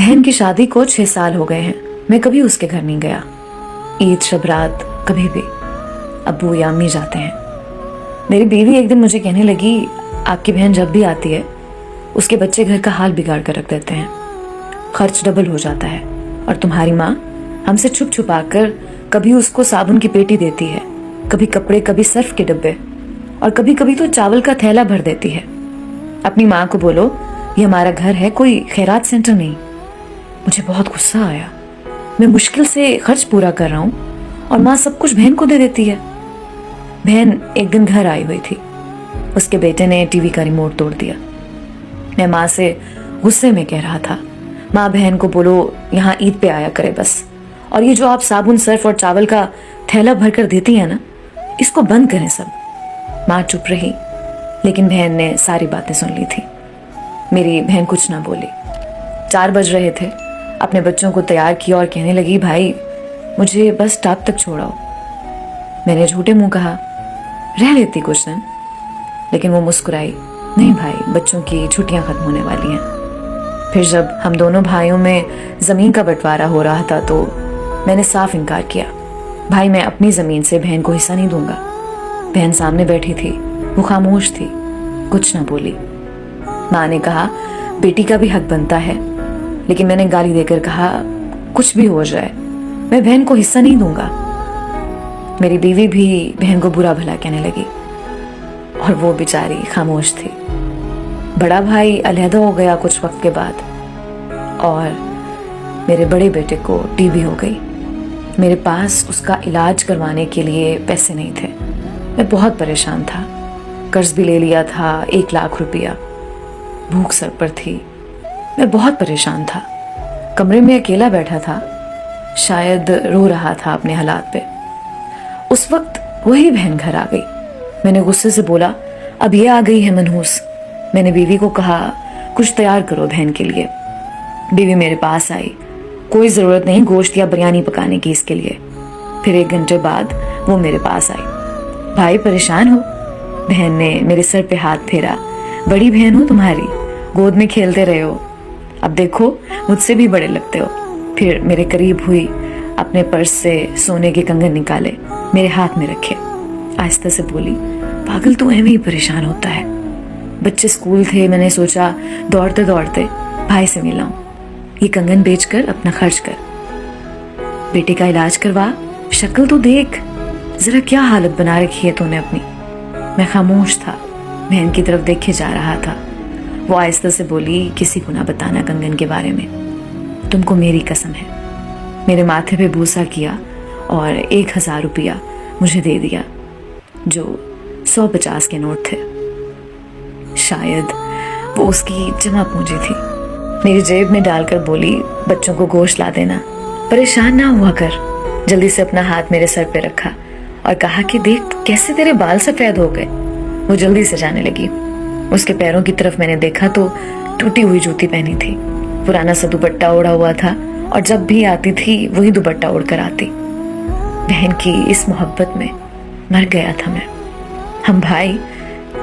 बहन की शादी को 6 साल हो गए हैं। मैं कभी उसके घर नहीं गया। ईद शब रात कभी भी अब्बू या अम्मी जाते हैं। मेरी बीवी एक दिन मुझे कहने लगी, आपकी बहन जब भी आती है उसके बच्चे घर का हाल बिगाड़ कर रख देते हैं, खर्च डबल हो जाता है। और तुम्हारी माँ हमसे छुप छुपा कर कभी उसको साबुन की पेटी देती है, कभी कपड़े, कभी सर्फ के डब्बे, और कभी कभी तो चावल का थैला भर देती है। अपनी माँ को बोलो ये हमारा घर है, कोई खैरात सेंटर नहीं। मुझे बहुत गुस्सा आया। मैं मुश्किल से खर्च पूरा कर रहा हूँ और माँ सब कुछ बहन को दे देती है। बहन एक दिन घर आई हुई थी। उसके बेटे ने टीवी का रिमोट तोड़ दिया। मैं माँ से गुस्से में कह रहा था, माँ बहन को बोलो यहाँ ईद पे आया करे बस, और ये जो आप साबुन, सर्फ और चावल का थैला भर कर देती है ना, इसको बंद करें सब। माँ चुप रही, लेकिन बहन ने सारी बातें सुन ली थी। मेरी बहन कुछ ना बोली। 4 बज रहे थे। अपने बच्चों को तैयार किया और कहने लगी, भाई मुझे बस स्टॉप तक छोड़ाओ। मैंने झूठे मुंह कहा, रह लेती कुछ दिन, लेकिन वो मुस्कुराई, नहीं भाई, बच्चों की छुट्टियां खत्म होने वाली हैं। फिर जब हम दोनों भाइयों में जमीन का बंटवारा हो रहा था तो मैंने साफ इनकार किया, भाई मैं अपनी जमीन से बहन को हिस्सा नहीं दूंगा। बहन सामने बैठी थी, वो खामोश थी, कुछ ना बोली। माँ ने कहा, बेटी का भी हक बनता है, लेकिन मैंने गाली देकर कहा, कुछ भी हो जाए मैं बहन को हिस्सा नहीं दूंगा। मेरी बीवी भी बहन को बुरा भला कहने लगी और वो बेचारी खामोश थी। बड़ा भाई अलहदा हो गया कुछ वक्त के बाद और मेरे बड़े बेटे को टीबी हो गई। मेरे पास उसका इलाज करवाने के लिए पैसे नहीं थे। मैं बहुत परेशान था। कर्ज भी ले लिया था 1 लाख रुपया। भूख सर पर थी। मैं बहुत परेशान था। कमरे में अकेला बैठा था, शायद रो रहा था अपने हालात पे। उस वक्त वही बहन घर आ गई। मैंने गुस्से से बोला, अब ये आ गई है मनहूस। मैंने बीवी को कहा, कुछ तैयार करो बहन के लिए। बीवी मेरे पास आई, कोई ज़रूरत नहीं गोश्त या बिरयानी पकाने की इसके लिए। फिर 1 घंटे बाद वो मेरे पास आई। भाई परेशान हो? बहन ने मेरे सर पे हाथ फेरा, बड़ी बहन हो तुम्हारी, गोद में खेलते रहे हो, अब देखो मुझसे भी बड़े लगते हो। फिर मेरे करीब हुई, अपने पर्स से सोने के कंगन निकाले, मेरे हाथ में रखे, आहिस्ता से बोली, पागल तू ऐਵੇਂ ही परेशान होता है। बच्चे स्कूल थे, मैंने सोचा दौड़ते दौड़ते भाई से मिलाऊं, ये कंगन बेचकर अपना खर्च कर, बेटे का इलाज करवा, शक्ल तो देख, जरा क्या हालत बना रखी है तूने अपनी। मैं खामोश था, बहन की तरफ देखे जा रहा था। वो आहिस्ता से बोली, किसी को ना बताना कंगन के बारे में, तुमको मेरी कसम है। मेरे माथे पे बूसा किया और 1000 रुपया मुझे दे दिया, जो 150 के नोट थे। शायद वो उसकी जमा पूंजी थी। मेरी जेब में डालकर बोली, बच्चों को गोश्त ला देना, परेशान ना हुआ कर। जल्दी से अपना हाथ मेरे सर पे रखा और कहा कि देख कैसे तेरे बाल सफेद हो गए। वो जल्दी से जाने लगी। उसके पैरों की तरफ मैंने देखा तो टूटी हुई जूती पहनी थी, पुराना सा दुपट्टा ओढ़ा हुआ था, और जब भी आती थी वही दुपट्टा ओढ़कर आती। बहन की इस मोहब्बत में मर गया था मैं। हम भाई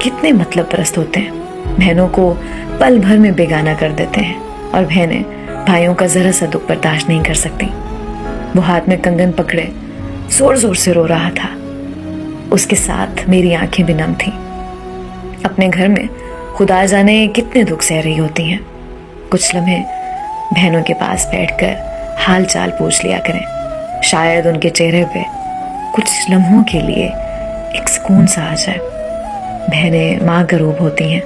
कितने मतलब परस्त होते हैं, बहनों को पल भर में बेगाना कर देते हैं, और बहनें भाइयों का जरा सा दुख बर्दाश्त नहीं कर सकती। वो हाथ में कंगन पकड़े जोर जोर से रो रहा था। उसके साथ मेरी आंखें भी नम थीं। अपने घर में खुदा जाने कितने दुख सह रही होती हैं। कुछ लम्हे बहनों के पास बैठकर हाल चाल पूछ लिया करें, शायद उनके चेहरे पे कुछ लम्हों के लिए एक सुकून सा आ जाए। बहनें माँ का रूप होती हैं,